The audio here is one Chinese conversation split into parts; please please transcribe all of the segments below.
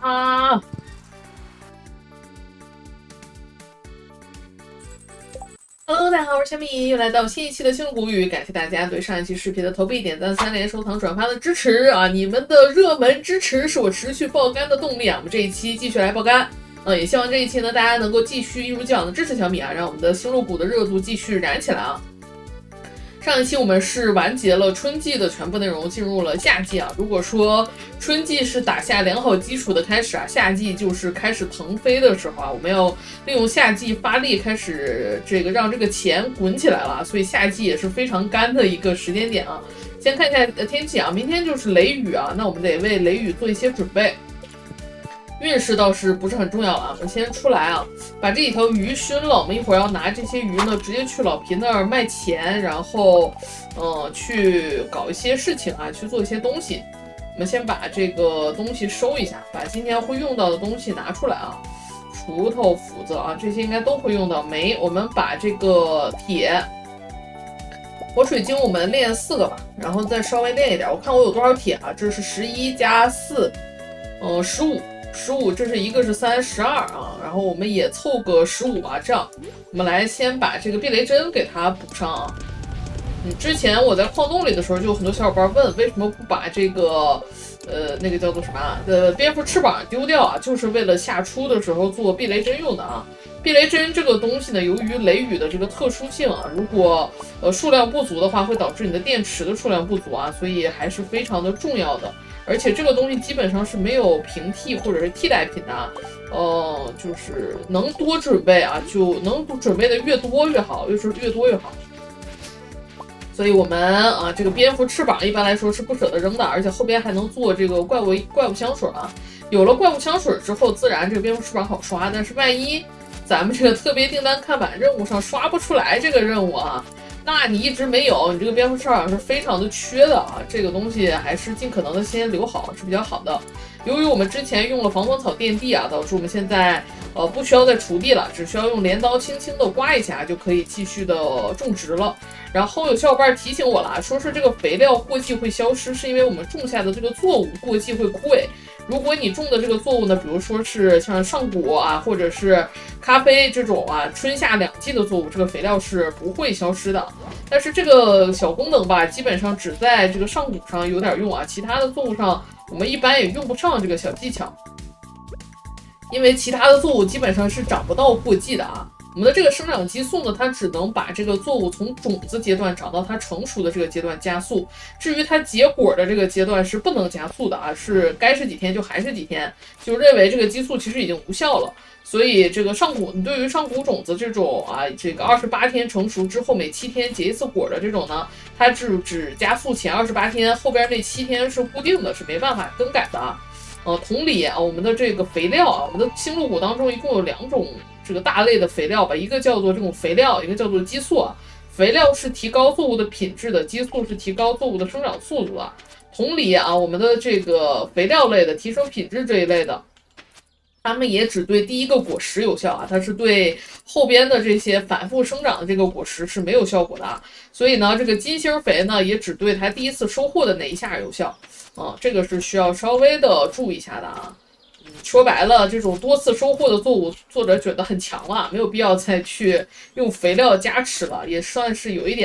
啊！Hello，大家好，我是小米，又来到新一期的星露谷语，感谢大家对上一期视频的投币、点赞、3连、收藏、转发的支持啊！你们的热门支持是我持续爆肝的动力啊！我们这一期继续来爆肝，也希望这一期呢大家能够继续一如既往的支持小米啊，让我们的星露谷的热度继续燃起来啊！上一期我们是完结了春季的全部内容，进入了夏季啊。如果说春季是打下良好基础的开始啊，夏季就是开始腾飞的时候啊。我们要利用夏季发力，开始让这个钱滚起来了，所以夏季也是非常干的一个时间点啊。先看一下天气啊，明天就是雷雨啊，那我们得为雷雨做一些准备。运势倒是不是很重要了啊，我们先出来啊，把这几条鱼熏了。我们一会儿要拿这些鱼呢，直接去老皮那儿卖钱，然后去搞一些事情啊，去做一些东西。我们先把这个东西收一下，把今天会用到的东西拿出来啊，锄头、斧子啊，这些应该都会用到。煤，我们把这个铁、活水晶我们练4个吧，然后再稍微练一点。我看我有多少铁啊？这是11加4，15，这是一个是3， 12啊，然后我们也凑个15吧，这样我们来先把这个避雷针给它补上啊。之前我在矿洞里的时候，就有很多小伙伴问为什么不把这个那个叫做什么蝙蝠翅膀丢掉啊，就是为了下出的时候做避雷针用的啊。避雷针这个东西呢，由于雷雨的这个特殊性啊，如果数量不足的话，会导致你的电池的数量不足啊，所以还是非常的重要的。而且这个东西基本上是没有平替或者是替代品的啊，就是能多准备啊，就能准备的越多越好，越多越好。所以我们啊，这个蝙蝠翅膀一般来说是不舍得扔的，而且后边还能做这个怪物香水啊。有了怪物香水之后，自然这个蝙蝠翅膀好刷。但是万一咱们这个特别订单看板任务上刷不出来这个任务啊，那你一直没有，你这个蝙蝠翅膀是非常的缺的啊。这个东西还是尽可能的先留好是比较好的。由于我们之前用了防风草垫地啊，导致我们现在不需要再锄地了，只需要用镰刀轻轻的刮一下就可以继续的种植了。然后有小伙伴提醒我了，说是这个肥料过季会消失，是因为我们种下的这个作物过季会枯萎。如果你种的这个作物呢，比如说是像上古啊，或者是咖啡这种啊，春夏2季的作物，这个肥料是不会消失的。但是这个小功能吧，基本上只在这个上古上有点用啊，其他的作物上我们一般也用不上这个小技巧，因为其他的作物基本上是长不到过季的啊。我们的这个生长激素呢，它只能把这个作物从种子阶段长到它成熟的这个阶段加速，至于它结果的这个阶段是不能加速的啊，是该是几天就还是几天，就认为这个激素其实已经无效了。所以这个你对于上古种子这种啊，这个28天成熟之后每7天结一次果的这种呢，它只加速前28天，后边那7天是固定的，是没办法更改的啊。同理啊，我们的这个肥料啊，我们的星露谷当中一共有2种这个大类的肥料吧，一个叫做这种肥料，一个叫做激素啊。肥料是提高作物的品质的，激素是提高作物的生长速度的。同理啊，我们的这个肥料类的提升品质这一类的，它们也只对第一个果实有效啊，它是对后边的这些反复生长的这个果实是没有效果的啊。所以呢，这个金星肥呢，也只对它第一次收获的那一下有效。这个是需要稍微的注意一下的啊。说白了，这种多次收获的作物，作者觉得很强了，没有必要再去用肥料加持了，也算是有一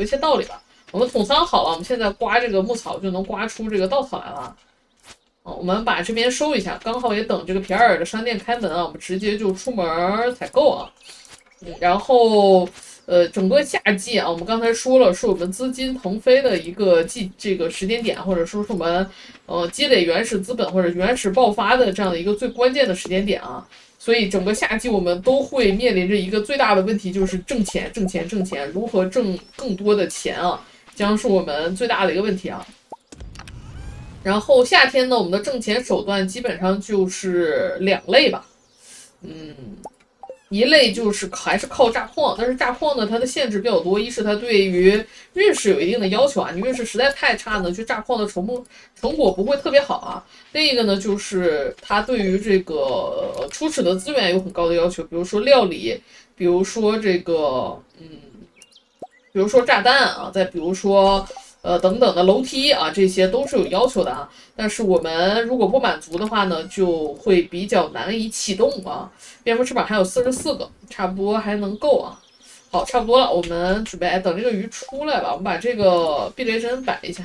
些道理吧。我们桶仓好了，我们现在刮这个牧草就能刮出这个稻草来了。我们把这边收一下，刚好也等这个皮埃尔的商店开门啊，我们直接就出门采购啊。然后整个夏季啊，我们刚才说了，是我们资金腾飞的一个这个时间点，或者说是我们积累原始资本或者原始爆发的这样的一个最关键的时间点啊。所以整个夏季我们都会面临着一个最大的问题，就是挣钱，如何挣更多的钱啊，将是我们最大的一个问题啊。然后夏天呢，我们的挣钱手段基本上就是2类吧，一类就是还是靠炸矿，但是炸矿呢，它的限制比较多。一是它对于运势有一定的要求啊，你运势实在太差呢，去炸矿的成果不会特别好啊。另一个呢，就是它对于这个初始的资源有很高的要求，比如说料理，比如说这个比如说炸弹啊，再比如说等等的楼梯啊，这些都是有要求的啊。但是我们如果不满足的话呢，就会比较难以启动啊。蝙蝠翅膀还有44个，差不多还能够啊。好，差不多了，我们准备等这个鱼出来吧。我们把这个避雷针摆一下。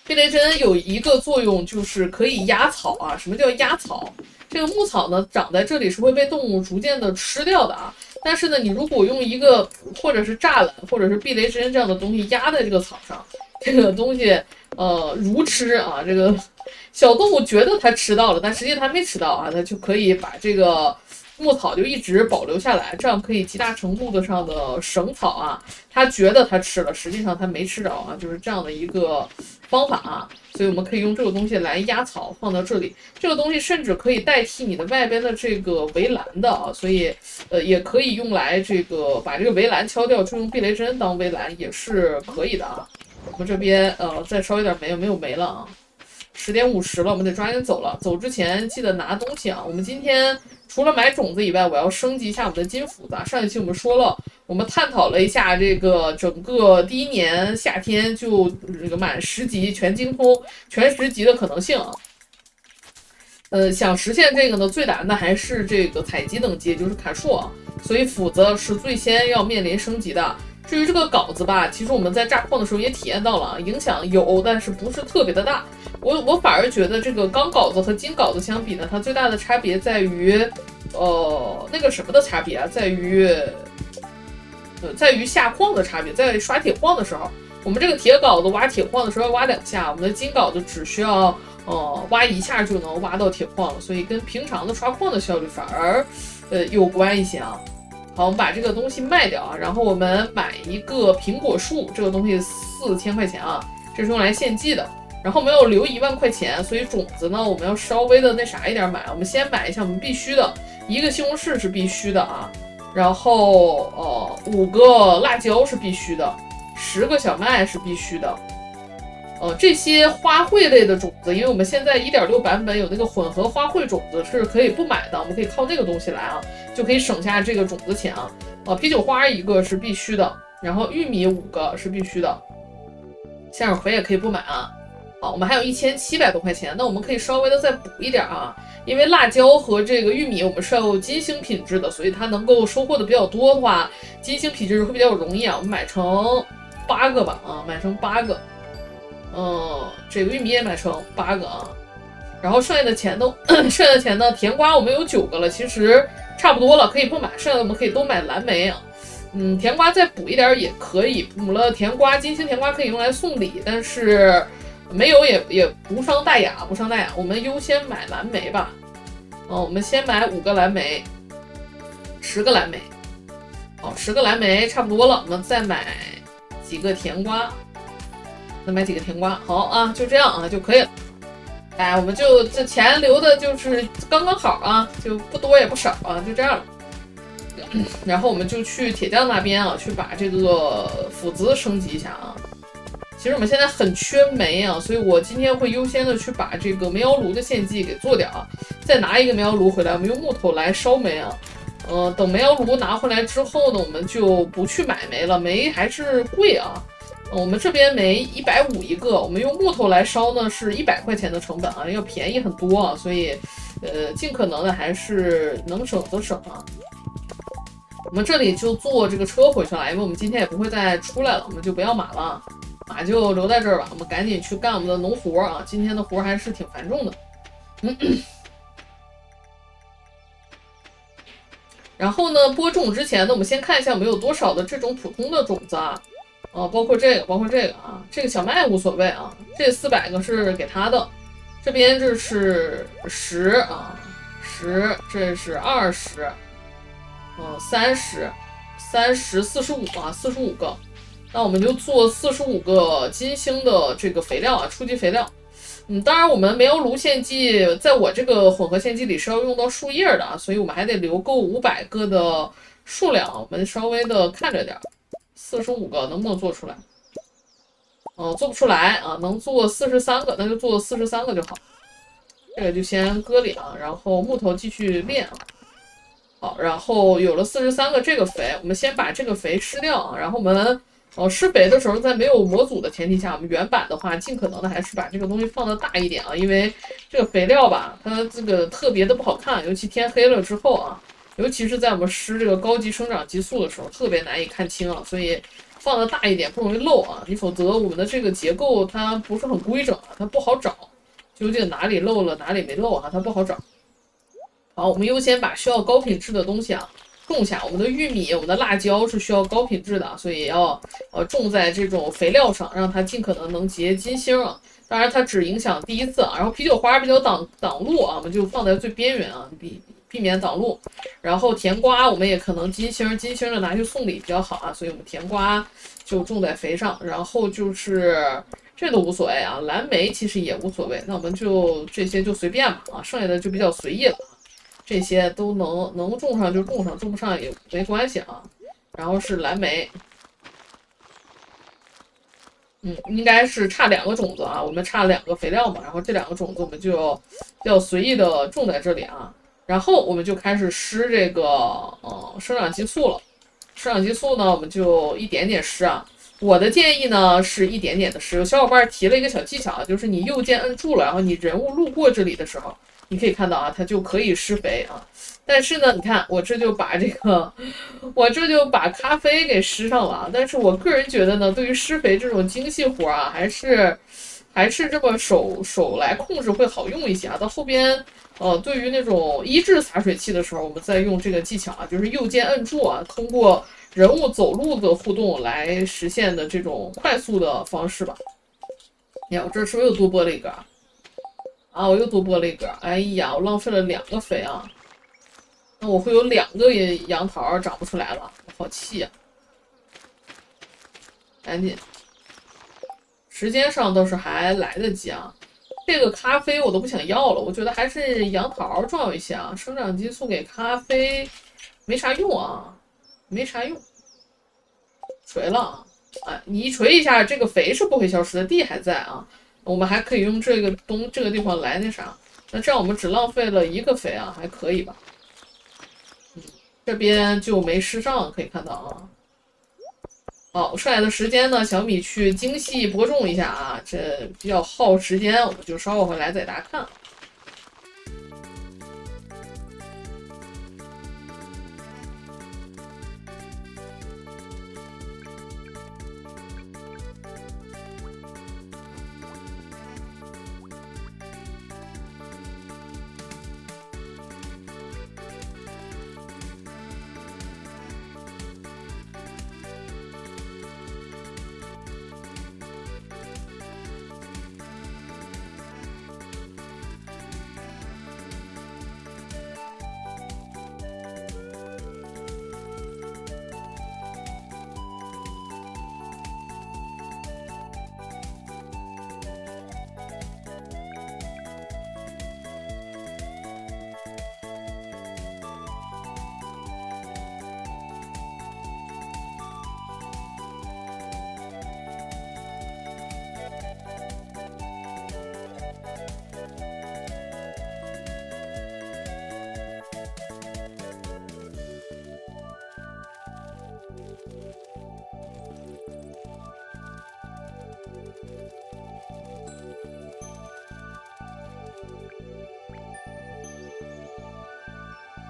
避雷针有一个作用，就是可以压草啊。什么叫压草？这个牧草呢，长在这里是会被动物逐渐的吃掉的啊。但是呢，你如果用一个或者是栅栏或者是避雷针这样的东西压在这个草上，这个东西如吃啊。这个小动物觉得它吃到了，但实际它没吃到啊，它就可以把这个牧草就一直保留下来，这样可以极大程度的上的省草啊。它觉得它吃了，实际上它没吃着啊，就是这样的一个方法啊。所以我们可以用这个东西来压草，放到这里。这个东西甚至可以代替你的外边的这个围栏的啊，所以也可以用来这个把这个围栏敲掉，就用避雷针当围栏也是可以的啊。我们这边再烧一点煤，没有煤了啊。10点50了，我们得抓紧走了。走之前记得拿东西啊。我们今天除了买种子以外，我要升级一下我们的金斧子。上一期我们说了，我们探讨了一下这个整个第1年夏天就这个满10级全精通全10级的可能性啊。想实现这个呢，最难的还是这个采集等级，也就是砍树啊。所以斧子是最先要面临升级的。至于这个镐子吧，其实我们在炸矿的时候也体验到了啊，影响有，但是不是特别的大。我反而觉得这个钢镐子和金镐子相比呢，它最大的差别在于，那个什么的差别啊，在于下矿的差别，在刷铁矿的时候，我们这个铁镐子挖铁矿的时候要挖2下，我们的金镐子只需要挖1下就能挖到铁矿了，所以跟平常的刷矿的效率反而有关一些啊。好，我们把这个东西卖掉啊，然后我们买一个苹果树，这个东西4000块钱啊，这是用来献祭的。然后我们要留1万块钱，所以种子呢，我们要稍微的那啥一点买。我们先买一下我们必须的，1个西红柿是必须的啊，然后5个辣椒是必须的，10个小麦是必须的。这些花卉类的种子，因为我们现在1.6版本有那个混合花卉种子是可以不买的，我们可以靠那个东西来啊，就可以省下这个种子钱啊。啤酒花1个是必须的，然后玉米5个是必须的，向日葵也可以不买啊。好，我们还有1700多块钱，那我们可以稍微的再补一点啊，因为辣椒和这个玉米我们是要有金星品质的，所以它能够收获的比较多的话，金星品质会比较容易啊。我们买成8个吧啊，买成8个。这个玉米也买成8个啊，然后剩下的钱呢，甜瓜我们有9个了，其实差不多了，可以不买，剩下的我们可以都买蓝莓啊。甜瓜再补一点也可以，补了甜瓜，金星甜瓜可以用来送礼，但是没有也无伤大雅，无伤大雅。我们优先买蓝莓吧，我们先买5个蓝莓，10个蓝莓，好，10个蓝莓差不多了，我们再买几个甜瓜。再买几个甜瓜，好啊，就这样啊就可以了。哎，我们就这钱留的就是刚刚好啊，就不多也不少啊，就这样了。然后我们就去铁匠那边啊，去把这个斧子升级一下啊。其实我们现在很缺煤啊，所以我今天会优先的去把这个煤窑炉的献祭给做掉啊，再拿一个煤窑炉回来，我们用木头来烧煤啊。等煤窑炉拿回来之后呢，我们就不去买煤了，煤还是贵啊。我们这边煤150一个，我们用木头来烧呢是100块钱的成本啊，要便宜很多啊，所以尽可能的还是能省则省啊。我们这里就坐这个车回去了，因为我们今天也不会再出来了，我们就不要马了，马就留在这儿吧，我们赶紧去干我们的农活啊，今天的活还是挺繁重的。然后呢，播种之前呢，我们先看一下我们有多少的这种普通的种子啊。包括这个啊，这个小麦无所谓啊，这400个是给他的，这边这是10啊，10，这是20，30，45啊，45个，那我们就做45个金星的这个肥料啊，初级肥料。当然我们煤窑炉献祭，在我这个混合献祭里是要用到树叶的啊，所以我们还得留够500个的数量，我们稍微的看着点。45个能不能做出来？做不出来啊，能做43个，那就做43个就好。这个就先搁里啊，然后木头继续炼啊。好，然后有了43个这个肥，我们先把这个肥施掉啊，然后我们施肥的时候，在没有模组的前提下，我们原版的话，尽可能的还是把这个东西放得大一点啊，因为这个肥料吧，它这个特别的不好看，尤其天黑了之后啊，尤其是在我们施这个高级生长激素的时候，特别难以看清啊，所以放得大一点不容易漏啊，你否则我们的这个结构它不是很规整啊，它不好找，究竟哪里漏了哪里没漏啊，它不好找。好，我们优先把需要高品质的东西啊种下。我们的玉米、我们的辣椒是需要高品质的，所以要种在这种肥料上，让它尽可能能结金星啊。当然，它只影响第一次啊。然后啤酒花比较挡路啊，我们就放在最边缘啊，避免挡路。然后甜瓜我们也可能金星的拿去送礼比较好啊，所以我们甜瓜就种在肥上。然后就是这都无所谓啊，蓝莓其实也无所谓，那我们就这些就随便吧啊，剩下的就比较随意了。这些都能种上就种上，种不上也没关系啊。然后是蓝莓，应该是差2个种子啊，我们差2个肥料嘛，然后这2个种子我们就要随意的种在这里啊。然后我们就开始施这个生长激素了。生长激素呢，我们就一点点施啊。我的建议呢是一点点的施。有小伙伴提了一个小技巧啊，就是你右键摁住了，然后你人物路过这里的时候。你可以看到啊，它就可以施肥啊，但是呢，你看我这就把咖啡给施上了啊。但是我个人觉得呢，对于施肥这种精细活啊，还是这么手来控制会好用一些啊。到后边对于那种一致洒水器的时候，我们再用这个技巧啊，就是右键摁住啊，通过人物走路的互动来实现的这种快速的方式吧。你看我这是不是又多播了一个啊，我又多播了一个，哎呀，我浪费了2个肥啊，那我会有2个杨桃长不出来了，我好气啊！赶紧，时间上倒是还来得及啊。这个咖啡我都不想要了，我觉得还是杨桃重要一些啊。生长激素给咖啡没啥用啊，没啥用，锤了啊！哎，你一锤一下，这个肥是不会消失的，地还在啊。我们还可以用这个地方来那啥，那这样我们只浪费了1个肥啊，还可以吧？这边就没施上，可以看到啊。好，剩下的时间呢，小米去精细播种一下啊，这比较耗时间，我们就稍后回来再给大家看。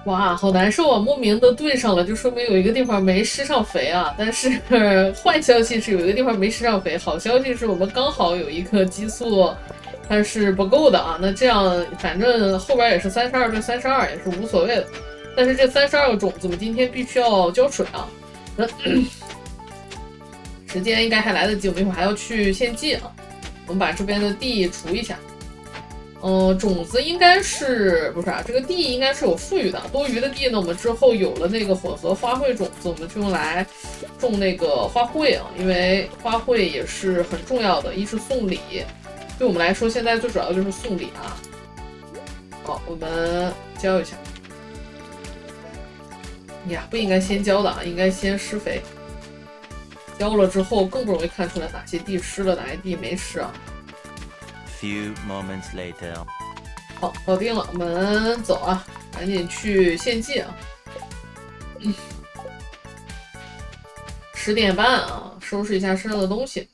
哇，好难受啊！莫名的对上了，就说明有一个地方没施上肥啊。但是坏消息是有一个地方没施上肥，好消息是我们刚好有一个激素它是不够的啊。那这样反正后边也是32对32，也是无所谓的。但是这32个种子我们今天必须要浇水啊。那时间应该还来得及，我们一会儿还要去献祭啊。我们把这边的地除一下。种子应该是不是啊？这个地应该是有富裕的，多余的地呢，我们之后有了那个混合花卉种子，我们就用来种那个花卉啊，因为花卉也是很重要的，一是送礼，对我们来说现在最主要的就是送礼啊。好，我们浇一下。呀，不应该先浇的啊，应该先施肥。浇了之后更不容易看出来哪些地湿了，哪些地没湿啊。Few moments later. 好，搞定了，我们走啊，赶紧去献祭啊。10点半啊，收拾一下身上的东西。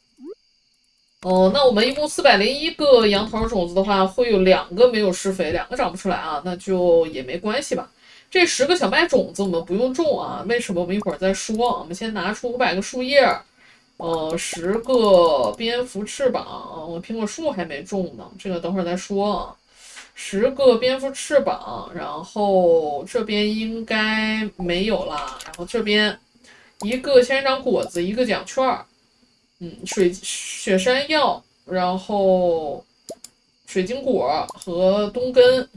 哦，那我们一共401个杨桃种子的话，会有2个没有施肥，2个长不出来啊，那就也没关系吧。这10个小麦种子我们不用种啊，为什么？我们一会儿再说。我们先拿出500个树叶，10个蝙蝠翅膀，我苹果树还没种呢，这个等会儿再说啊。10个蝙蝠翅膀，然后这边应该没有了，然后这边1个仙人掌果子，1个奖券雪山药，然后水晶果和冬根，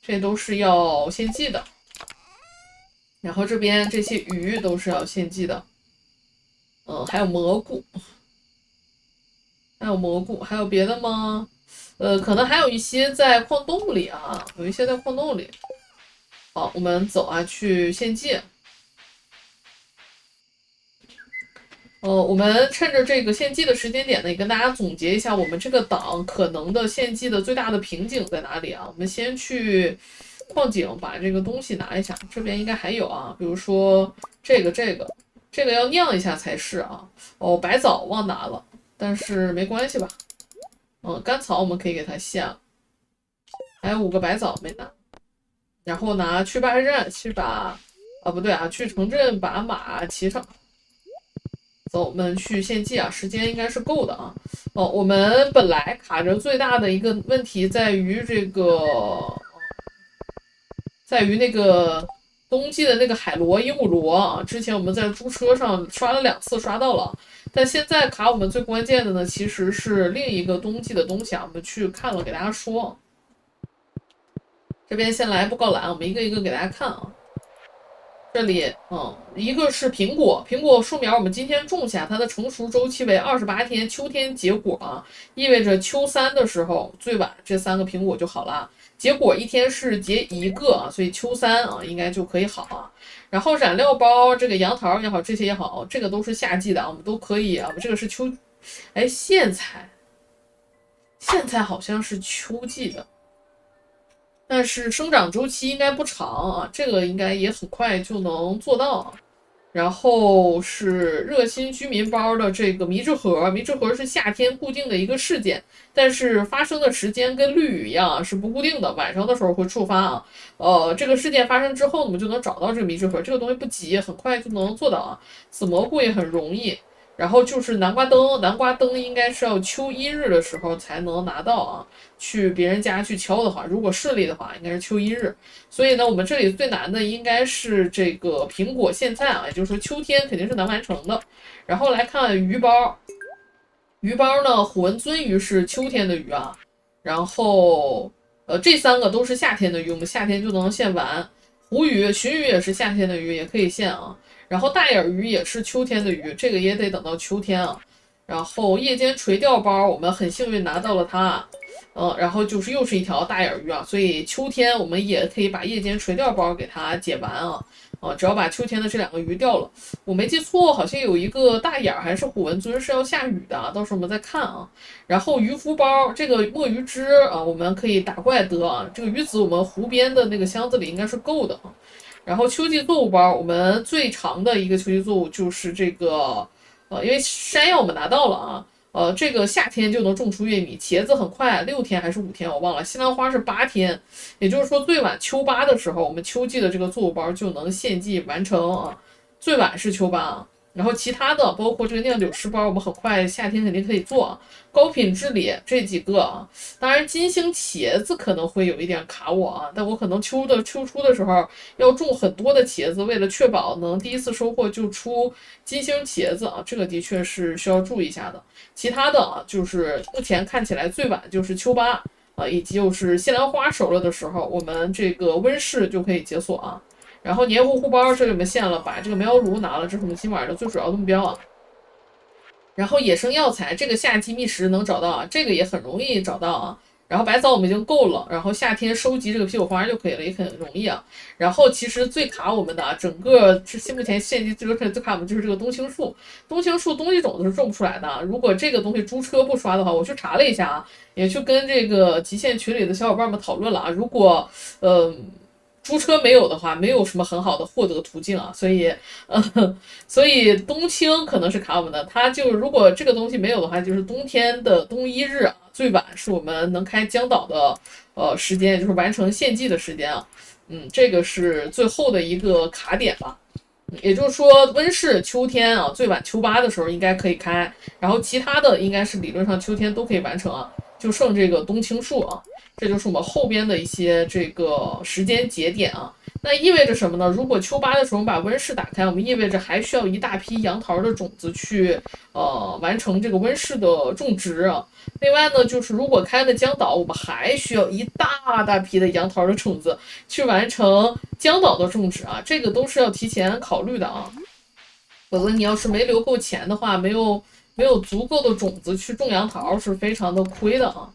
这都是要献祭的。然后这边这些鱼都是要献祭的，还有蘑菇，还有别的吗？可能还有一些在矿洞里啊，有一些在矿洞里。好，我们走啊，去献祭。我们趁着这个献祭的时间点呢，也跟大家总结一下我们这个档可能的献祭的最大的瓶颈在哪里啊？我们先去矿井把这个东西拿一下，这边应该还有啊，比如说这个要酿一下才是啊。白枣忘拿了，但是没关系吧。甘草我们可以给它献了，还有5个白枣没拿，然后拿去巴士站去把不对啊，去城镇把马骑上。走，我们去献祭啊，时间应该是够的啊。我们本来卡着最大的一个问题在于那个冬季的那个海螺、鹦鹉螺啊，之前我们在猪车上刷了2次，刷到了。但现在卡我们最关键的呢，其实是另一个冬季的东西啊，我们去看了，给大家说。这边先来布告栏，我们一个一个给大家看啊。这里，一个是苹果树苗，我们今天种下，它的成熟周期为28天，秋天结果啊，意味着秋3的时候最晚这3个苹果就好了。结果一天是结1个啊，所以秋3啊应该就可以好啊。然后染料包，这个杨桃也好，这些也好，这个都是夏季的啊，我们都可以啊。我们这个是苋菜好像是秋季的。但是生长周期应该不长啊，这个应该也很快就能做到。然后是热心居民包的这个迷之盒，迷之盒是夏天固定的一个事件，但是发生的时间跟绿雨一样是不固定的，晚上的时候会触发啊。这个事件发生之后，我们就能找到这个迷之盒，这个东西不急，很快就能做到啊。紫蘑菇也很容易。然后就是南瓜灯应该是要秋1日的时候才能拿到啊。去别人家去敲的话，如果顺利的话，应该是秋1日。所以呢，我们这里最难的应该是这个苹果苋菜啊，也就是说秋天肯定是难完成的。然后来看鱼包，呢，虎纹鳟鱼是秋天的鱼啊。然后这3个都是夏天的鱼，我们夏天就能献完。湖鱼、鲟鱼也是夏天的鱼，也可以献啊。然后大眼鱼也是秋天的鱼，这个也得等到秋天啊。然后夜间垂钓包，我们很幸运拿到了它。然后就是又是一条大眼鱼啊，所以秋天我们也可以把夜间垂钓包给它解完啊。只要把秋天的这2个鱼钓了，我没记错，好像有一个大眼还是虎纹鳟是要下雨的，到时候我们再看啊。然后渔夫包，这个墨鱼汁啊，我们可以打怪得啊。这个鱼籽我们湖边的那个箱子里应该是够的啊。然后秋季作物包，我们最长的一个秋季作物就是这个，因为山药我们拿到了啊。这个夏天就能种出玉米，茄子很快6天还是5天我忘了，西兰花是8天，也就是说最晚秋8的时候，我们秋季的这个作物包就能献祭完成啊，最晚是秋8啊。然后其他的包括这个酿酒师包，我们很快夏天肯定可以做啊。高品质里这几个啊，当然金星茄子可能会有一点卡我啊，但我可能秋初的时候要种很多的茄子，为了确保能第一次收获就出金星茄子啊，这个的确是需要注意一下的。其他的啊，就是目前看起来最晚就是秋8啊，以及就是西兰花熟了的时候，我们这个温室就可以解锁啊。然后黏糊糊包这里我们献了，把这个煤窑炉拿了，这是我们今晚的最主要的目标啊。然后野生药材，这个夏季觅食能找到啊，这个也很容易找到啊。然后白枣我们已经够了，然后夏天收集这个啤酒花就可以了，也很容易啊。然后其实最卡我们的整个目前献祭最卡我们就是这个冬青树，冬季种子是种不出来的。如果这个东西猪车不刷的话，我去查了一下啊，也去跟这个极限群里的小伙伴们讨论了啊。如果猪车没有的话，没有什么很好的获得途径啊，所以冬青可能是卡我们的。它就如果这个东西没有的话，就是冬天的冬一日啊，最晚是我们能开江岛的时间，也就是完成献祭的时间啊。这个是最后的一个卡点吧。也就是说，温室秋天啊，最晚秋8的时候应该可以开，然后其他的应该是理论上秋天都可以完成啊，就剩这个冬青树啊，这就是我们后边的一些这个时间节点啊。那意味着什么呢？如果秋8的时候我们把温室打开，我们意味着还需要一大批杨桃的种子去完成这个温室的种植啊。另外呢，就是如果开了江岛，我们还需要一大批的杨桃的种子去完成江岛的种植啊，这个都是要提前考虑的啊。否则你要是没留够钱的话，没有足够的种子去种杨桃，是非常的亏的啊。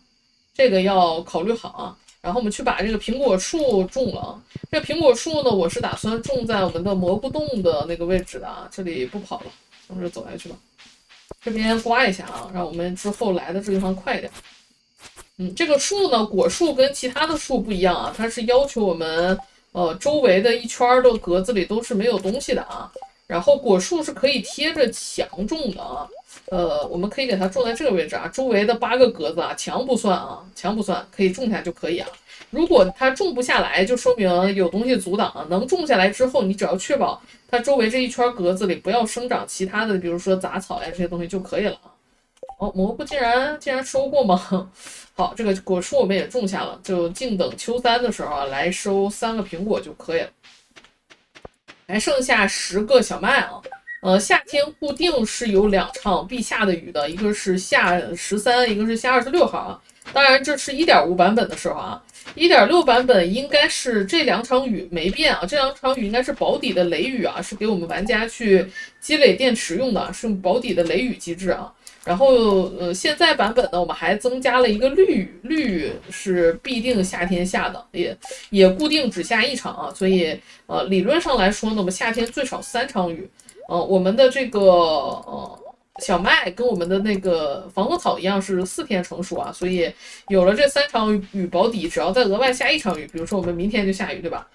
这个要考虑好啊。然后我们去把这个苹果树种了。这个苹果树呢，我是打算种在我们的蘑菇洞的那个位置的啊。这里不跑了，我们就走下去吧。这边刮一下啊，让我们之后来的这地方快一点。这个树呢，果树跟其他的树不一样啊，它是要求我们周围的一圈的格子里都是没有东西的啊。然后果树是可以贴着墙种的啊。我们可以给它种在这个位置啊，周围的8个格子啊，墙不算啊，墙不算，可以种下就可以啊。如果它种不下来，就说明有东西阻挡啊。能种下来之后，你只要确保它周围这一圈格子里不要生长其他的，比如说杂草呀这些东西就可以了啊。蘑菇竟然收过吗？好，这个果树我们也种下了，就静等秋3的时候啊，来收3个苹果就可以了。还剩下10个小麦啊。夏天固定是有2场必下的雨的，一个是夏13，一个是夏26号啊。当然这是 1.5 版本的时候啊。1.6 版本应该是这2场雨没变啊，这2场雨应该是保底的雷雨啊，是给我们玩家去积累电池用的，是用保底的雷雨机制啊。然后现在版本呢，我们还增加了一个绿雨，绿雨是必定夏天下的，也固定只下1场啊，所以理论上来说呢，我们夏天最少3场雨。我们的这个小麦跟我们的那个防风草一样是4天成熟啊，所以有了这3场雨保底，只要再额外下1场雨，比如说我们明天就下雨，对吧？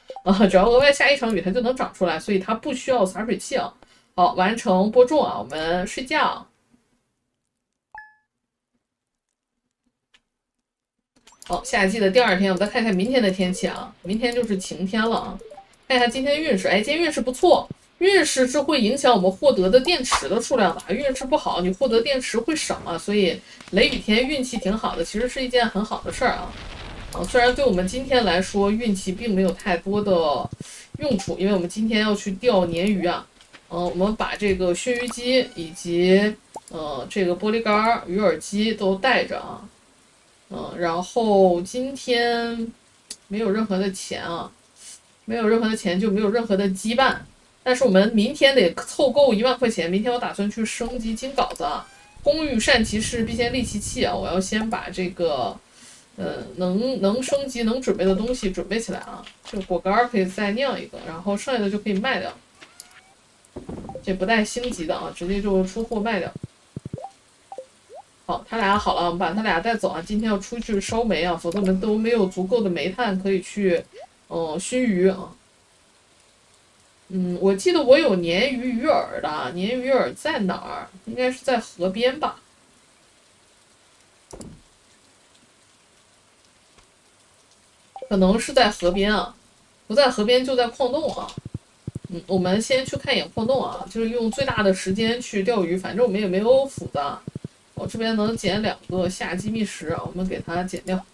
只要额外下1场雨，它就能长出来，所以它不需要洒水器啊。好，完成播种啊，我们睡觉。好，夏季的第2天，我们再看一下明天的天气啊。明天就是晴天了啊。看一下今天的运势，今天运势不错。运势是会影响我们获得的电池的数量的，运势不好，你获得电池会少啊。所以雷雨天运气挺好的，其实是一件很好的事儿啊。虽然对我们今天来说运气并没有太多的用处，因为我们今天要去钓鲶鱼啊。我们把这个熏鱼机以及这个玻璃杆、鱼饵机都带着啊。然后今天没有任何的钱啊，没有任何的钱就没有任何的羁绊。但是我们明天得凑够1万块钱，明天我打算去升级金镐子啊。工欲善其事，必先利其器啊！我要先把这个能升级能准备的东西准备起来啊。这个果干可以再酿一个，然后剩下的就可以卖掉。这不带星级的啊，直接就出货卖掉。好，他俩好了，我们把他俩带走啊。今天要出去烧煤啊，否则我们都没有足够的煤炭可以去熏鱼啊。我记得我有鲶鱼鱼饵的，鲶鱼饵在哪儿？应该是在河边吧？可能是在河边啊，不在河边就在矿洞啊。我们先去看一眼矿洞啊，就是用最大的时间去钓鱼，反正我们也没有斧子。我这边能捡2个夏季觅食啊，我们给它捡掉。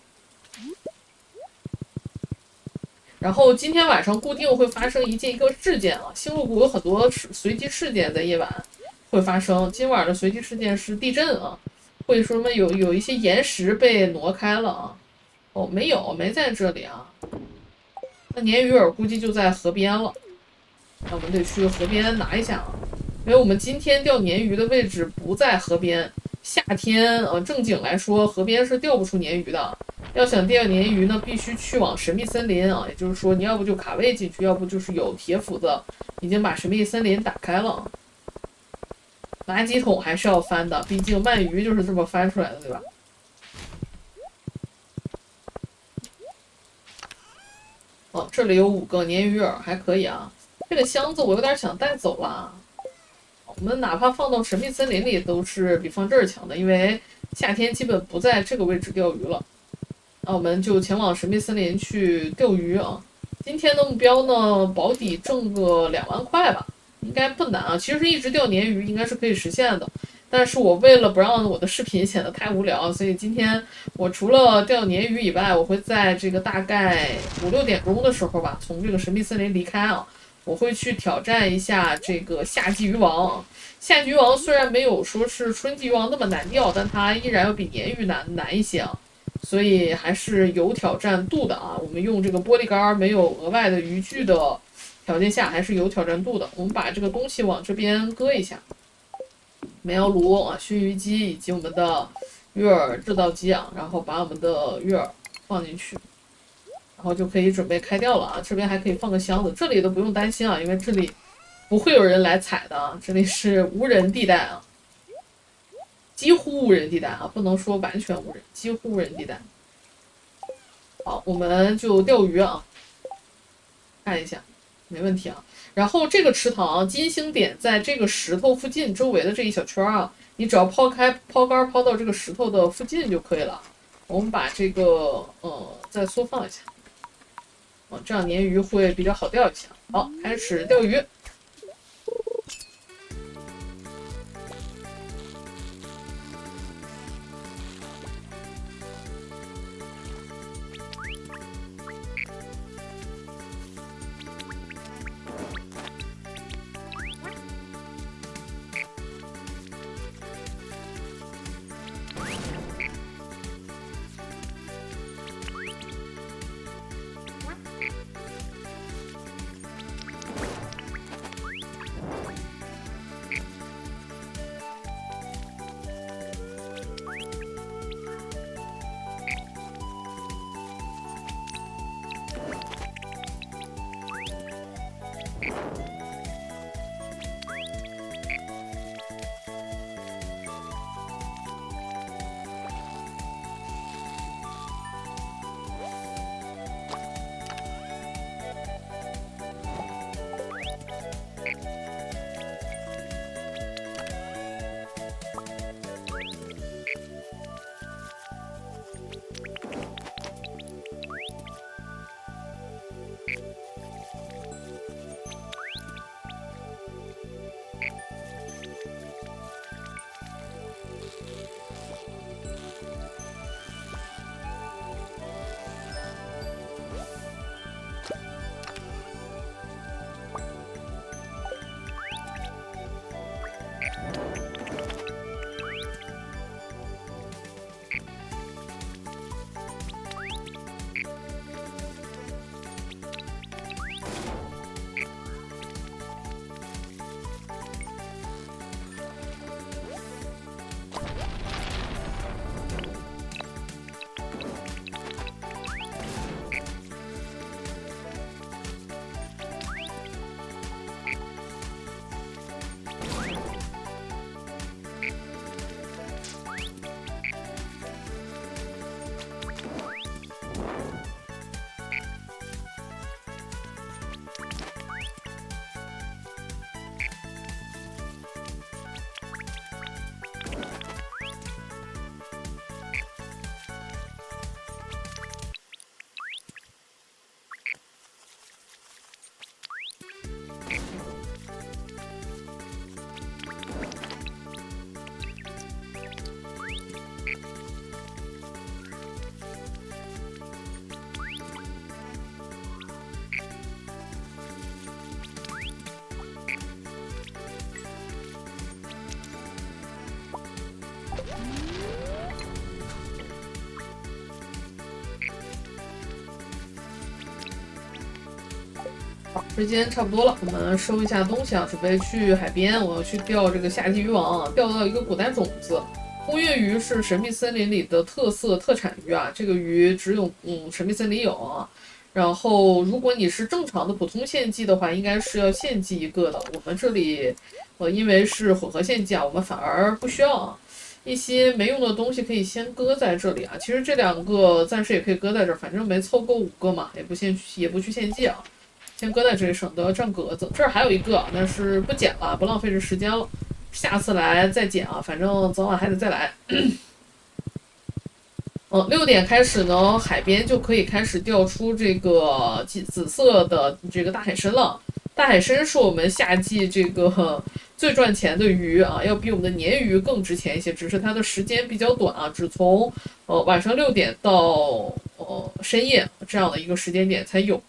然后今天晚上固定会发生一个事件啊，星露谷有很多随机事件在夜晚会发生。今晚的随机事件是地震啊，会说什么有一些岩石被挪开了啊。没在这里啊。那鲶鱼饵估计就在河边了，那我们得去河边拿一下啊。因为我们今天钓鲶鱼的位置不在河边，夏天正经来说河边是钓不出鲶鱼的。要想钓鲶鱼呢，必须去往神秘森林啊，也就是说你要不就卡位进去，要不就是有铁斧子已经把神秘森林打开了。垃圾桶还是要翻的，毕竟鳗鱼就是这么翻出来的，对吧？这里有5个鲶鱼饵，还可以啊。这个箱子我有点想带走了，我们哪怕放到神秘森林里都是比放这儿强的，因为夏天基本不在这个位置钓鱼了。那我们就前往神秘森林去钓鱼啊。今天的目标呢，保底挣个2万块吧，应该不难啊。其实一直钓鲶鱼应该是可以实现的，但是我为了不让我的视频显得太无聊，所以今天我除了钓鲶鱼以外，我会在这个大概5、6点钟的时候吧，从这个神秘森林离开啊。我会去挑战一下这个夏季渔王。夏季渔王虽然没有说是春季渔王那么难钓，但它依然要比鲶鱼难一些啊，所以还是有挑战度的啊。我们用这个玻璃竿，没有额外的渔具的条件下，还是有挑战度的。我们把这个东西往这边搁一下，煤窑炉啊、熏鱼机以及我们的鱼饵制造机啊，然后把我们的鱼饵放进去。然后就可以准备开钓了啊！这边还可以放个箱子，这里都不用担心啊，因为这里不会有人来踩的啊，这里是无人地带啊，几乎无人地带啊，不能说完全无人，几乎无人地带。好，我们就钓鱼啊，看一下，没问题啊。然后这个池塘金星点在这个石头附近周围的这一小圈啊，你只要抛竿抛到这个石头的附近就可以了。我们把这个再缩放一下。这样鲶鱼会比较好钓一些。好，开始钓鱼。好，时间差不多了，我们收一下东西啊，准备去海边。我要去钓这个夏季渔王啊，钓到一个古代种子。红月鱼是神秘森林里的特产鱼啊，这个鱼只有神秘森林有啊。然后如果你是正常的普通献祭的话，应该是要献祭一个的。我们这里因为是混合献祭啊，我们反而不需要啊。一些没用的东西可以先搁在这里啊。其实这2个暂时也可以搁在这儿，反正没凑够5个嘛，也不去献祭啊，先搁在这里省得占格子。这儿还有一个，但是不捡了，不浪费这时间了，下次来再捡啊，反正早晚还得再来。6点开始呢，海边就可以开始钓出这个紫色的这个大海参了。大海参是我们夏季这个最赚钱的鱼啊，要比我们的鲶鱼更值钱一些，只是它的时间比较短啊，只从晚上6点到深夜这样的一个时间点才有。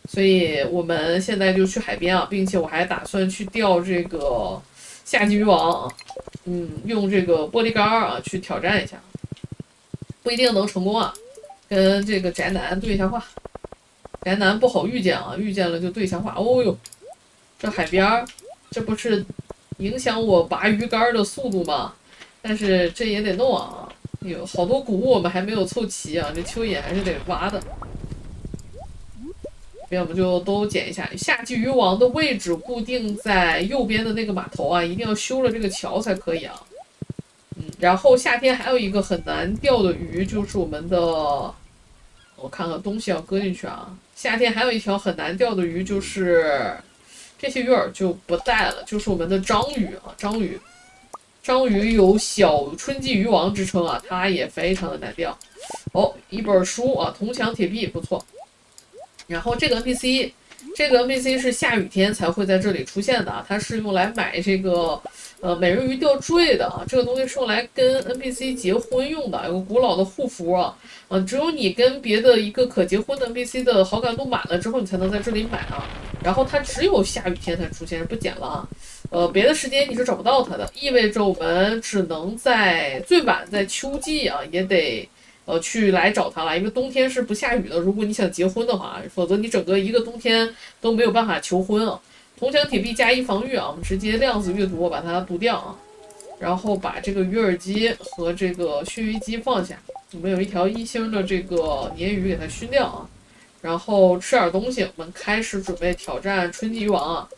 所以我们现在就去海边啊，并且我还打算去钓这个夏季渔王，用这个玻璃竿啊去挑战一下。不一定能成功啊，跟这个宅男对一下话。宅男不好遇见啊，遇见了就对一下话。哦哟，这海边这不是影响我拔鱼竿的速度吗？但是这也得弄啊，有好多谷物我们还没有凑齐啊，这蚯蚓还是得挖的。要不就都捡一下。夏季渔网的位置固定在右边的那个码头啊，一定要修了这个桥才可以啊。然后夏天还有一个很难钓的鱼，就是我们的，我看看东西要搁进去啊。夏天还有一条很难钓的鱼，就是这些鱼饵就不带了，就是我们的章鱼啊，章鱼有小春季渔王之称啊，它也非常的难钓。一本书啊，铜墙铁壁不错。然后这个 NPC 是下雨天才会在这里出现的啊，它是用来买这个美人鱼吊坠的啊，这个东西是用来跟 NPC 结婚用的，有个古老的护符啊，只有你跟别的一个可结婚的 NPC 的好感度满了之后，你才能在这里买啊。然后它只有下雨天才出现，不捡了啊。别的时间你是找不到它的，意味着我们只能在最晚在秋季啊，也得去来找它了，因为冬天是不下雨的。如果你想结婚的话，否则你整个一个冬天都没有办法求婚啊。铜墙铁壁加1防御啊，我们直接量子阅读把它读掉啊，然后把这个鱼饵机和这个熏鱼机放下。我们有一条1星的这个鲶鱼给它熏掉啊，然后吃点东西，我们开始准备挑战春季渔王啊。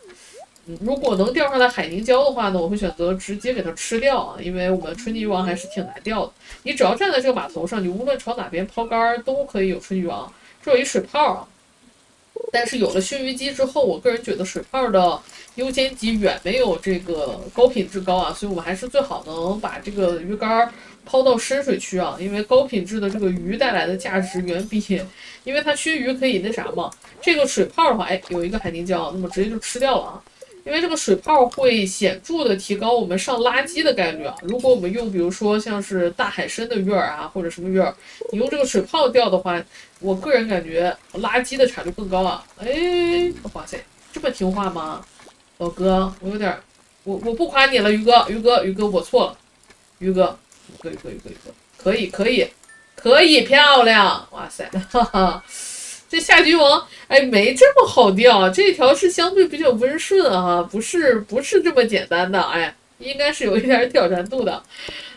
如果能钓上来海凝胶的话呢，我会选择直接给它吃掉啊，因为我们春季渔王还是挺难钓的。你只要站在这个码头上，你无论朝哪边抛竿都可以有春季渔王。这有一水泡啊，但是有了熏鱼机之后，我个人觉得水泡的优先级远没有这个高品质高啊，所以我们还是最好能把这个鱼竿抛到深水区啊，因为高品质的这个鱼带来的价值远比，因为它熏鱼可以那啥嘛。这个水泡的话，有一个海凝胶，那么直接就吃掉了啊。因为这个水泡会显著的提高我们上垃圾的概率啊。如果我们用比如说像是大海参的鱼饵啊，或者什么鱼饵，你用这个水泡钓的话，我个人感觉垃圾的产率更高啊。哇塞，这么听话吗？老哥，我有点，我不夸你了，鱼哥，我错了，鱼哥，可以，漂亮，哇塞，哈哈。这夏季渔王，没这么好钓，这条是相对比较温顺啊，不是这么简单的，应该是有一点挑战度的。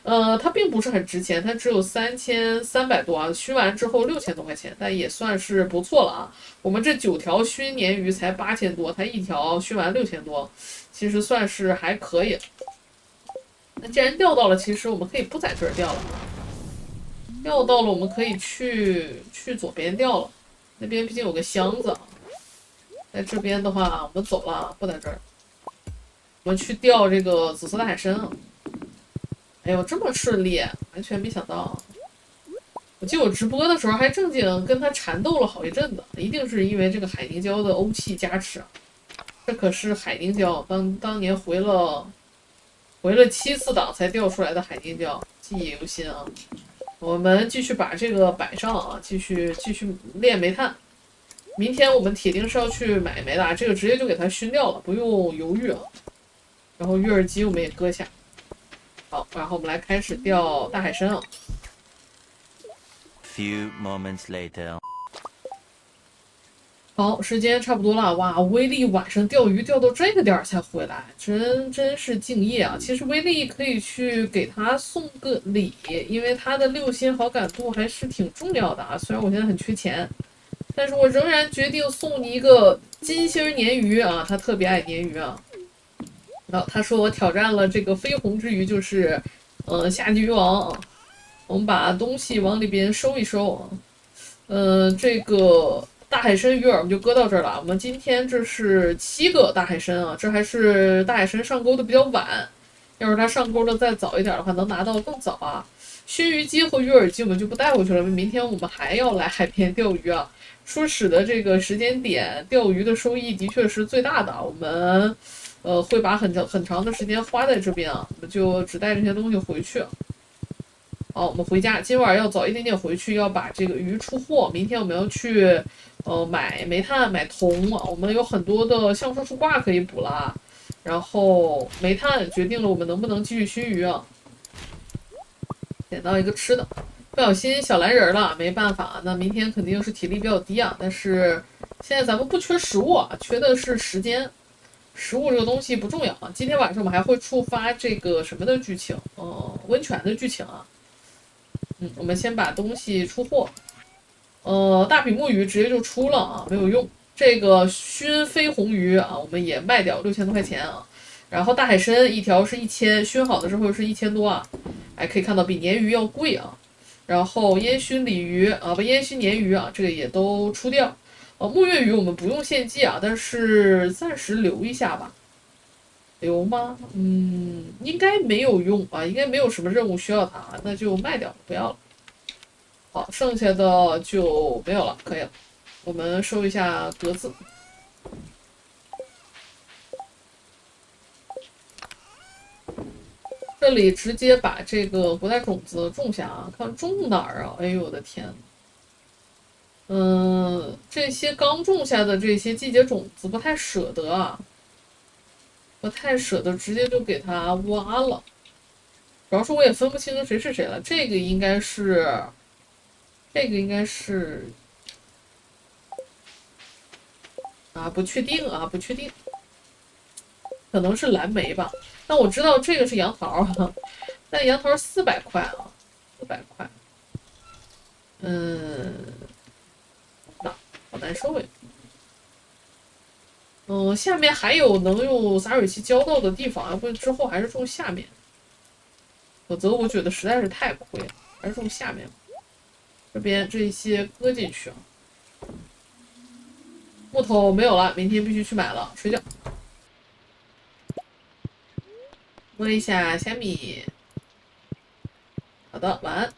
它并不是很值钱，它只有3300多啊，熏完之后6000多块钱，但也算是不错了啊。我们这9条熏鲶鱼才8000多，它一条熏完6000多，其实算是还可以。那既然钓到了，其实我们可以不在这儿钓了，钓到了我们可以去左边钓了。那边毕竟有个箱子，在这边的话，我们走了，不在这儿。我们去钓这个紫色大海参啊！哎呦，这么顺利，完全没想到。我记得我直播的时候还正经跟他缠斗了好一阵子，一定是因为这个海凝胶的欧气加持啊！这可是海凝胶，当年回了7次档才钓出来的海凝胶，记忆犹新啊！我们继续把这个摆上啊，继续炼煤炭。明天我们铁定是要去买煤的，这个直接就给它熏掉了，不用犹豫啊。然后鱼饵机我们也搁下。好，然后我们来开始钓大海参啊。Few moments later. 好，时间差不多了。哇，威力晚上钓鱼钓到这个点儿才回来，真是敬业啊！其实威力可以去给他送个礼，因为他的6星好感度还是挺重要的啊。虽然我现在很缺钱，但是我仍然决定送你一个金星鲶鱼啊，他特别爱鲶鱼啊。然后他说我挑战了这个绯红之鱼，就是夏季渔网啊，我们把东西往里边收一收啊。这个大海参鱼饵我们就搁到这儿了。我们今天这是7个大海参啊，这还是大海参上钩的比较晚。要是它上钩的再早一点的话，能拿到更早啊。熏鱼机和鱼饵机我们就不带回去了，明天我们还要来海边钓鱼啊。初始的这个时间点，钓鱼的收益的确是最大的。我们会把很长的时间花在这边啊，我们就只带这些东西回去。好，我们回家，今晚要早一点点回去，要把这个鱼出货。明天我们要去买煤炭、买铜啊，我们有很多的橡树树挂可以补了。然后煤炭决定了我们能不能继续熏鱼啊。捡到一个吃的，不小心小蓝人了，没办法，那明天肯定是体力比较低啊。但是现在咱们不缺食物啊，缺的是时间。食物这个东西不重要啊。今天晚上我们还会触发这个什么的剧情，温泉的剧情啊。我们先把东西出货。大比目鱼直接就出了啊，没有用。这个熏飞红鱼啊，我们也卖掉6000多块钱啊。然后大海参一条是1000，熏好的之后是1000多啊。还可以看到比鲶鱼要贵啊。然后烟熏鲤鱼啊，不烟熏鲶鱼啊，这个也都出掉。木月鱼我们不用献祭啊，但是暂时留一下吧。留吗？应该没有用啊，应该没有什么任务需要它，那就卖掉，不要了。好，剩下的就没有了，可以了。我们收一下格子。这里直接把这个古代种子种下啊，看种哪儿啊？哎呦我的天！这些刚种下的这些季节种子不太舍得啊。不太舍得直接就给它挖了，主要是我也分不清谁是谁了。这个应该是啊，不确定啊，不确定，可能是蓝莓吧。但我知道这个是杨桃啊，但杨桃400块啊，400块，好难受呀。下面还有能用洒水器浇到的地方，要不之后还是种下面，否则我觉得实在是太亏了，还是种下面。这边这些搁进去啊。木头没有了，明天必须去买了。睡觉。摸一下虾米。好的，晚安。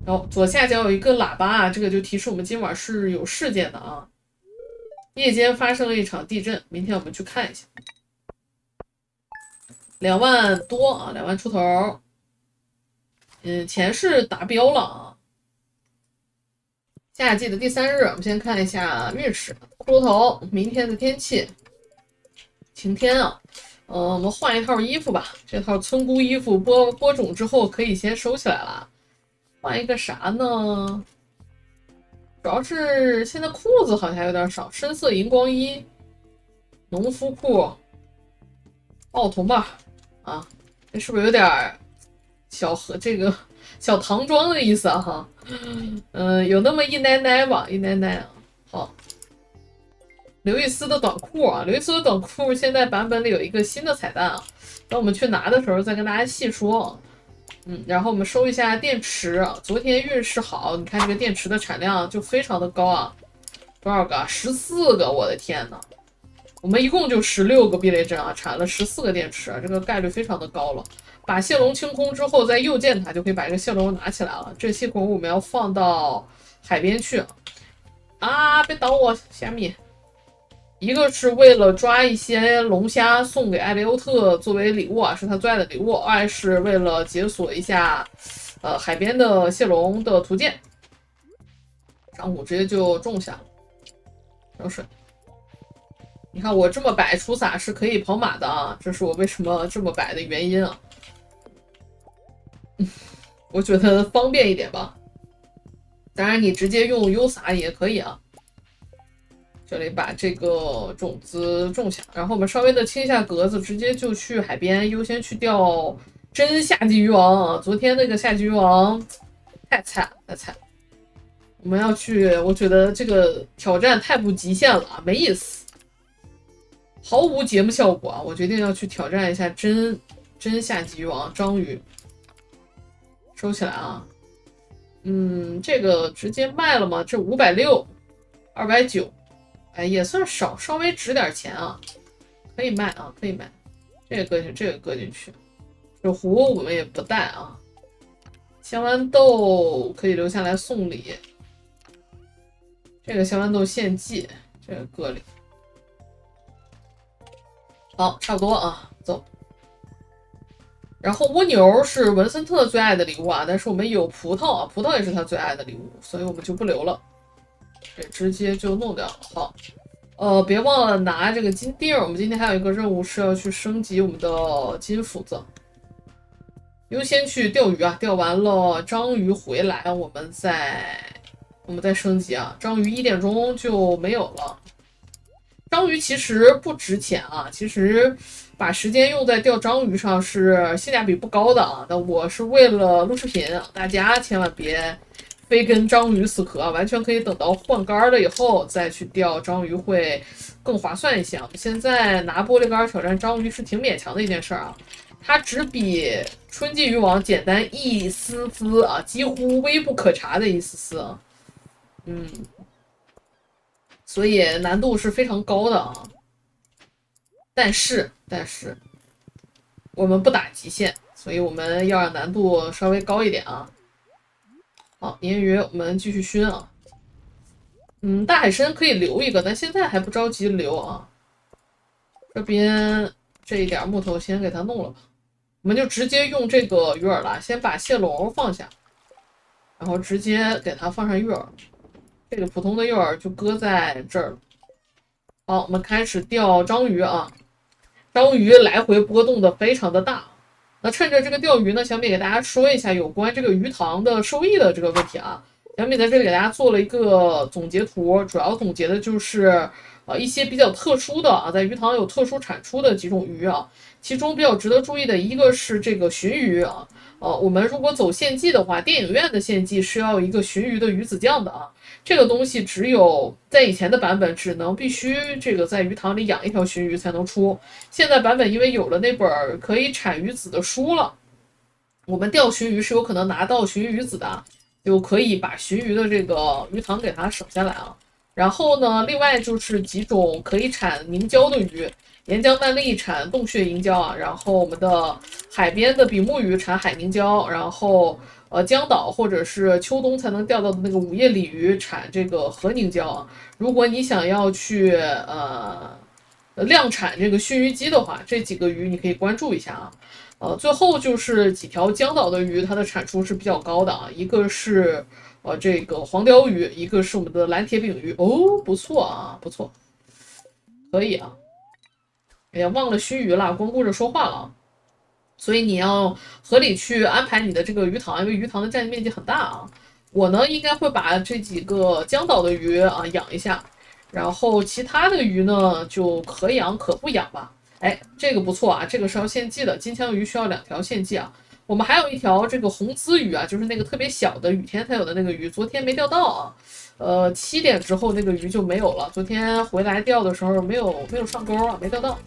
然后左下角有一个喇叭啊，这个就提示我们今晚是有事件的啊。夜间发生了一场地震，明天我们去看一下。2万多啊，2万出头。钱是达标了啊。夏季的第3日，我们先看一下运势。骷髅头，明天的天气晴天啊。我们换一套衣服吧，这套村姑衣服播种之后可以先收起来了。换一个啥呢？主要是现在裤子好像有点少，深色荧光衣、农夫裤、奥童吧，啊，这是不是有点这个小唐装的意思啊？哈，有那么一奶奶吧，一奶奶啊。好，刘易斯的短裤啊，刘易斯的短裤现在版本里有一个新的彩蛋啊，等我们去拿的时候再跟大家细说。然后我们收一下电池，昨天运势好，你看这个电池的产量就非常的高啊，多少个？14个，我的天呐，我们一共就16个避雷针啊，产了14个电池，这个概率非常的高了。把蟹笼清空之后，再右键它就可以把这个蟹笼拿起来了。这蟹笼我们要放到海边去啊！别挡我，虾米。一个是为了抓一些龙虾送给艾利欧特作为礼物啊，是他最爱的礼物。二是为了解锁一下，海边的蟹笼的图鉴。上午直接就种下了，浇水。你看我这么摆出撒是可以跑马的啊，这是我为什么这么摆的原因啊。我觉得方便一点吧。当然你直接用优撒也可以啊。这里把这个种子种下，然后我们稍微的清一下格子，直接就去海边，优先去钓真夏季渔王啊！昨天那个夏季渔王太菜了，我们要去，我觉得这个挑战太不极限了，没意思。毫无节目效果啊！我决定要去挑战一下真下级渔王章鱼，收起来啊。这个直接卖了吗？这560，290，哎，也算少，稍微值点钱啊，可以卖啊，可以卖。这个搁进去，这个搁进去。这壶我们也不带啊。香豌豆可以留下来送礼，这个香豌豆献祭，这个搁里。好，差不多啊，走。然后蜗牛是文森特最爱的礼物啊，但是我们有葡萄啊，葡萄也是他最爱的礼物，所以我们就不留了，这直接就弄掉了。好，别忘了拿这个金锭，我们今天还有一个任务是要去升级我们的金斧子。优先去钓鱼啊，钓完了章鱼回来，我们再升级啊。章鱼1点钟就没有了。章鱼其实不值钱啊，其实把时间用在钓章鱼上是性价比不高的啊。但我是为了录视频，大家千万别非跟章鱼死磕，完全可以等到换竿了以后再去钓章鱼会更划算一些啊。现在拿玻璃竿挑战章鱼是挺勉强的一件事啊。它只比春季渔网简单一丝丝啊，几乎微不可察的一丝丝啊，所以难度是非常高的啊。但是我们不打极限，所以我们要让难度稍微高一点啊。好，鲶鱼我们继续熏啊。大海参可以留一个，但现在还不着急留啊。这边这一点木头先给它弄了吧。我们就直接用这个鱼饵了，先把蟹笼放下，然后直接给它放上鱼饵。这个普通的鱼饵就搁在这儿了。好，我们开始钓章鱼啊。章鱼来回波动的非常的大。那趁着这个钓鱼呢，小米给大家说一下有关这个鱼塘的收益的这个问题啊。小米在这里给大家做了一个总结图，主要总结的就是一些比较特殊的啊，在鱼塘有特殊产出的几种鱼啊。其中比较值得注意的一个是这个鲟鱼啊，我们如果走献祭的话，电影院的献祭是要有一个鲟鱼的鱼子酱的啊。这个东西只有在以前的版本必须这个在鱼塘里养一条鲟鱼才能出，现在版本因为有了那本可以产鱼子的书了，我们钓鲟鱼是有可能拿到鲟鱼子的，就可以把鲟鱼的这个鱼塘给它省下来啊。然后呢，另外就是几种可以产凝胶的鱼。沿江鳗鲡产洞穴银胶啊，然后我们的海边的比目鱼产海凝胶，然后江岛或者是秋冬才能钓到的那个午夜鲤鱼产这个河凝胶啊。如果你想要去量产这个熏鱼机的话，这几个鱼你可以关注一下啊。最后就是几条江岛的鱼，它的产出是比较高的啊，一个是这个黄鲷鱼，一个是我们的蓝铁饼鱼哦，不错啊，不错，可以啊。哎呀，忘了熏鱼了，光顾着说话了。所以你要合理去安排你的这个鱼塘，因为鱼塘的占地面积很大啊。我呢应该会把这几个江岛的鱼啊养一下，然后其他的鱼呢就可养可不养吧。哎，这个不错啊，这个是要献祭的，金枪鱼需要2条献祭啊。我们还有一条这个红鳃鱼啊，就是那个特别小的雨天才有的那个鱼，昨天没钓到啊。7点之后那个鱼就没有了。昨天回来钓的时候没有上钩啊，没钓到，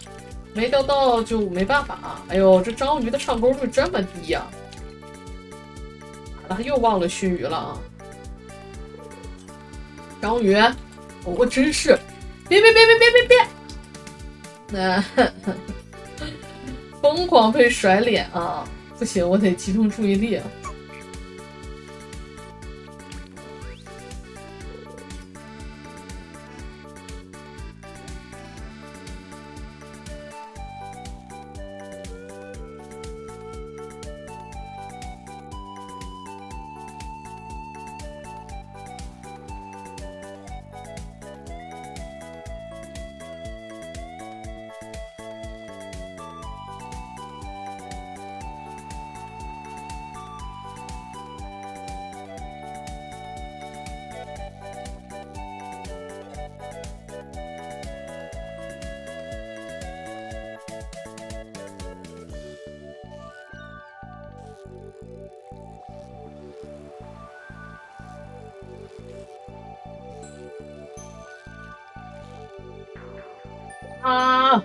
没钓到就没办法啊。哎呦，这章鱼的上钩率这么低呀！啊，又忘了熏鱼了啊！章鱼，我真是，别！那疯狂被甩脸啊！不行，我得集中注意力啊。啊！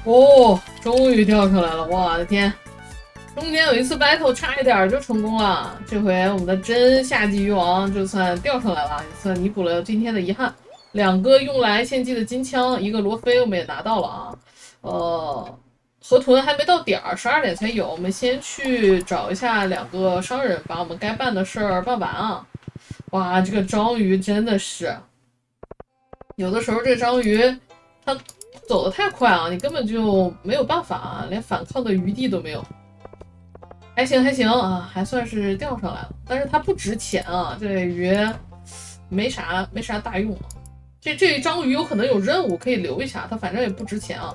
哦，终于掉出来了！我的天，中间有一次 battle 差一点就成功了，这回我们的真夏季鱼王就算掉上来了，也算弥补了今天的遗憾。2个用来献祭的金枪，一个罗非我们也拿到了啊。河豚还没到点儿，12点才有。我们先去找一下2个商人，把我们该办的事儿办完啊。哇，这个章鱼真的是，有的时候这个章鱼它走得太快啊，你根本就没有办法啊，连反抗的余地都没有。还行还行啊，还算是钓上来了，但是它不值钱啊，这鱼没啥大用啊。这章鱼有可能有任务可以留一下，它反正也不值钱啊。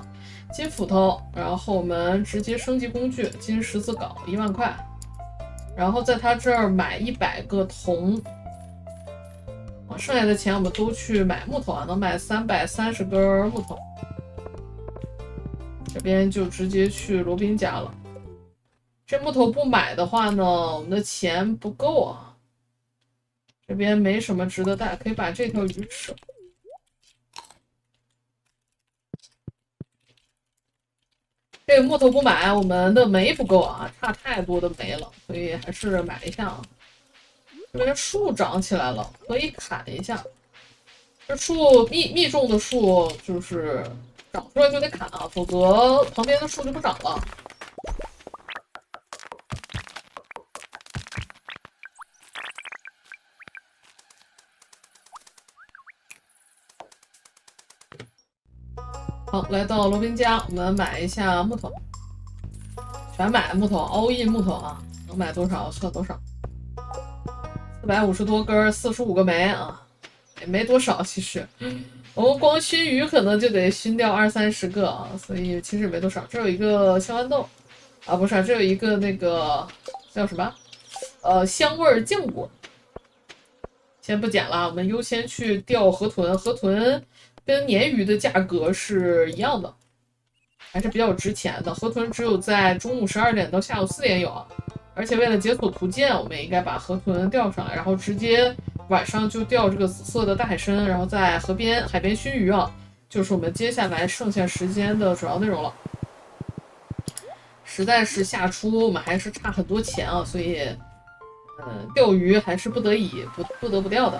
金斧头，然后我们直接升级工具，金十字镐1万块，然后在他这儿买100个铜。剩下的钱我们都去买木头啊，能买330根木头。这边就直接去罗宾家了。这木头不买的话呢，我们的钱不够啊。这边没什么值得带，可以把这条鱼吃了。这个木头不买，我们的煤不够啊，差太多的煤了，所以还是买一下啊。这边树长起来了，可以砍一下。这树密种的树就是长出来就得砍啊，否则旁边的树就不长了。好，来到罗宾家，我们买一下木头，全买木头，all in 木头啊，能买多少算多少。450多根，45个煤啊，也没多少其实。我们光熏鱼可能就得熏掉20-30个啊，所以其实没多少。这有一个香豌豆啊，不是，这有一个那个叫什么？香味浆果。先不捡了，我们优先去钓河豚。河豚跟鲶鱼的价格是一样的，还是比较值钱的。河豚只有在中午12点到下午4点有，而且为了解锁图鉴，我们也应该把河豚钓上来，然后直接晚上就钓这个紫色的大海参，然后在海边熏鱼啊，就是我们接下来剩下时间的主要内容了。实在是下出我们还是差很多钱啊，所以钓鱼还是不得已不得不钓的。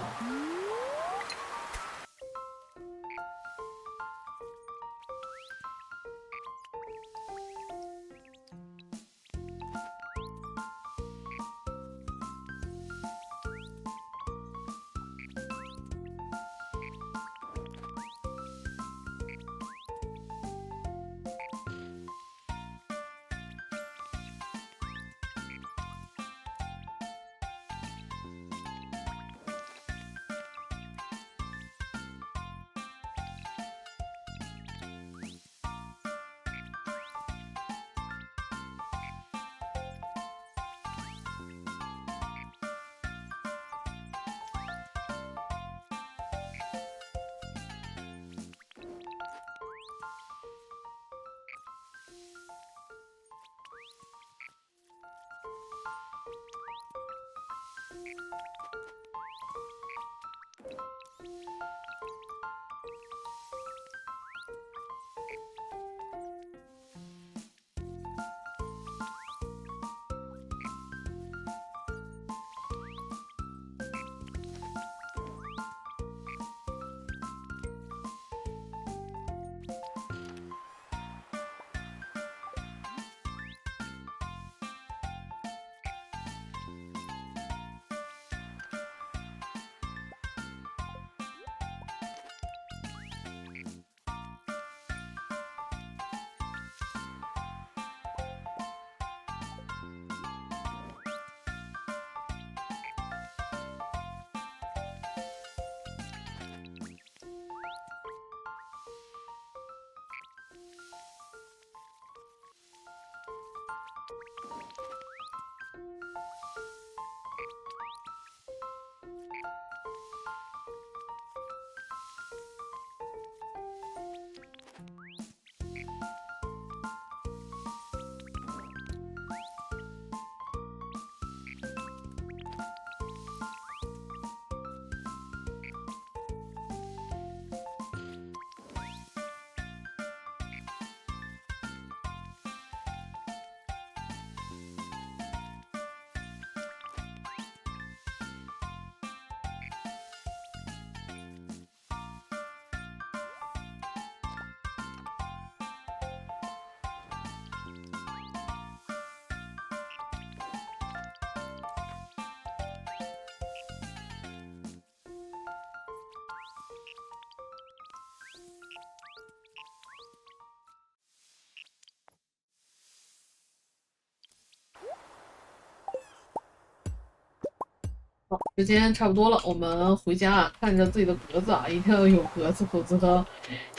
时间差不多了，我们回家啊，看着自己的格子啊，一定要有格子，否则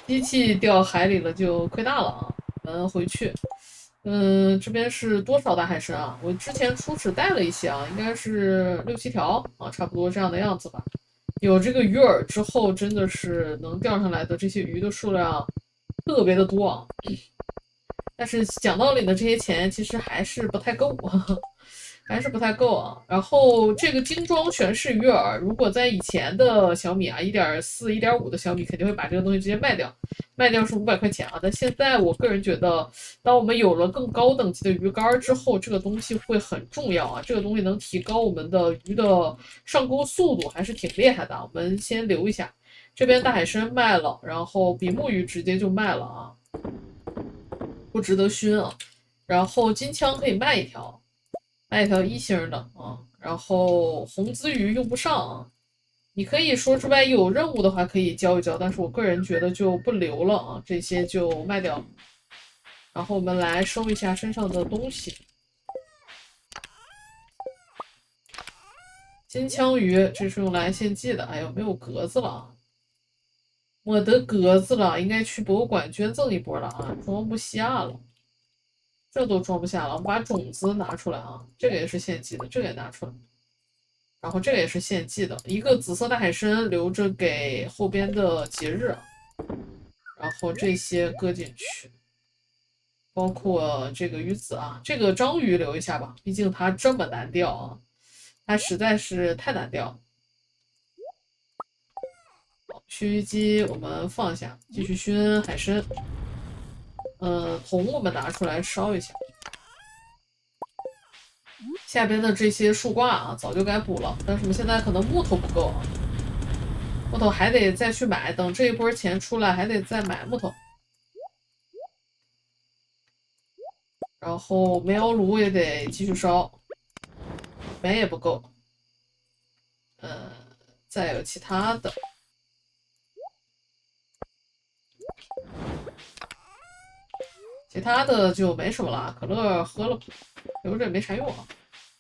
机器掉海里了就亏大了啊。我们回去，这边是多少大海参啊？我之前出使带了一些啊，应该是6、7条啊，差不多这样的样子吧。有这个鱼饵之后，真的是能钓上来的这些鱼的数量特别的多啊。但是讲道理呢，这些钱其实还是不太够，还是不太够啊。然后这个精装全是鱼饵，如果在以前的小米啊1.4、1.5的小米，肯定会把这个东西直接卖掉，卖掉是500块钱啊。但现在我个人觉得，当我们有了更高等级的鱼竿之后，这个东西会很重要啊。这个东西能提高我们的鱼的上钩速度，还是挺厉害的。我们先留一下，这边大海参卖了，然后比目鱼直接就卖了啊。不值得熏啊。然后金枪可以卖一条，卖一条1星的啊。然后红鲻鱼用不上啊，你可以说之外有任务的话可以交一交，但是我个人觉得就不留了啊，这些就卖掉。然后我们来收一下身上的东西。金枪鱼这是用来献祭的，哎呦没有格子了啊，我的格子了，应该去博物馆捐赠一波了啊，装不下了。这都装不下了，我们把种子拿出来啊，这个也是献祭的，这个也拿出来，然后这个也是献祭的，一个紫色大海参留着给后边的节日，然后这些搁进去，包括这个鱼籽啊，这个章鱼留一下吧，毕竟它这么难钓啊，它实在是太难钓。熏鱼机我们放下，继续熏海参。铜我们拿出来烧一下。下边的这些树挂啊，早就该补了，但是我们现在可能木头不够啊，木头还得再去买，等这一波钱出来还得再买木头。然后煤窑炉也得继续烧，煤也不够。再有其他的。其他的就没什么了，可乐喝了，留着也没啥用啊。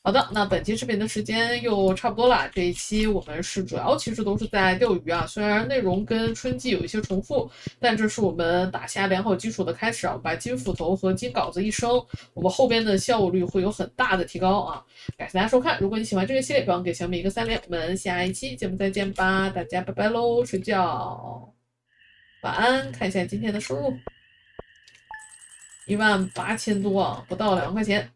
好的，那本期视频的时间又差不多了。这一期我们是主要其实都是在钓鱼啊，虽然内容跟春季有一些重复，但这是我们打下良好基础的开始啊。把金斧头和金镐子一升，我们后边的效率会有很大的提高啊。感谢大家收看，如果你喜欢这个系列，不忘给小米一个3连。我们下一期节目再见吧，大家拜拜喽，睡觉，晚安。看一下今天的收入。18000多啊，不到2块钱。